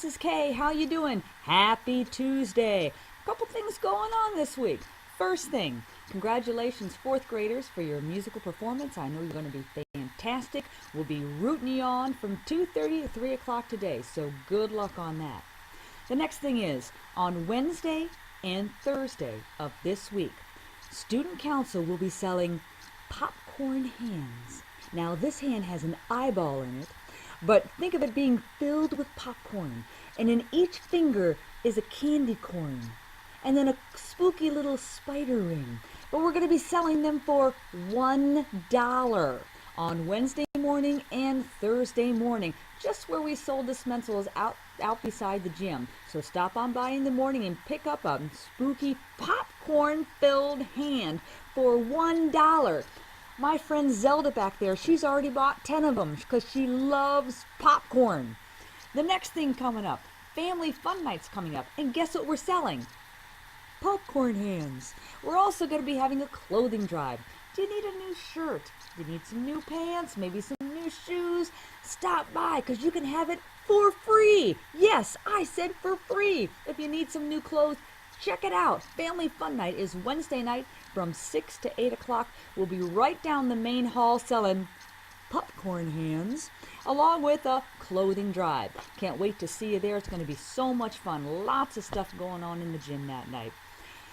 Mrs. K. How you doing? Happy Tuesday. A couple things going on this week. First thing, congratulations fourth graders for your musical performance. I know you're going to be fantastic. We'll be rooting you on from 2:30 to 3 o'clock today, so good luck on that. The next thing is, on Wednesday and Thursday of this week, Student Council will be selling popcorn hands. Now this hand has an eyeball in it, but think of it being filled with popcorn, and in each finger is a candy corn, and then a spooky little spider ring. But we're going to be selling them for $1 on Wednesday morning and Thursday morning, just where we sold the Smentals out beside the gym. So stop on by in the morning and pick up a spooky popcorn-filled hand for $1. My friend Zelda back there, she's already bought 10 of them because she loves popcorn. The next thing coming up, Family Fun Night's coming up, and guess what we're selling? Popcorn hands. We're also going to be having a clothing drive. Do you need a new shirt? Do you need some new pants? Maybe some new shoes? Stop by because you can have it for free. Yes, I said for free. If you need some new clothes, check it out. Family Fun Night is Wednesday night from 6 to 8 o'clock. We'll be right down the main hall selling popcorn hands along with a clothing drive. Can't wait to see you there. It's going to be so much fun. Lots of stuff going on in the gym that night.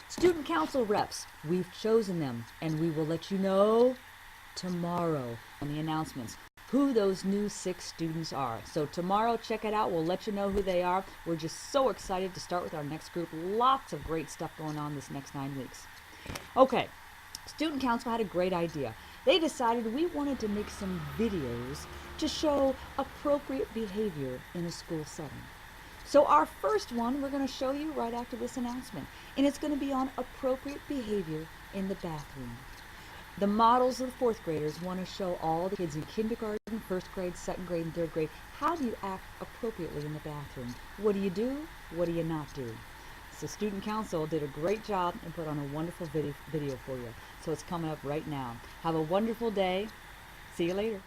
Student Council reps, we've chosen them, and we will let you know tomorrow on the announcements who those new 6 students are. So tomorrow, check it out. We'll let you know who they are. We're just so excited to start with our next group. Lots of great stuff going on this next 9 weeks. Okay, Student Council had a great idea. They decided we wanted to make some videos to show appropriate behavior in a school setting. So our first one we're going to show you right after this announcement, and it's going to be on appropriate behavior in the bathroom. The models of the fourth graders want to show all the kids in kindergarten, first grade, second grade, and third grade, how do you act appropriately in the bathroom? What do you do? What do you not do? So Student Council did a great job and put on a wonderful video for you. So it's coming up right now. Have a wonderful day. See you later.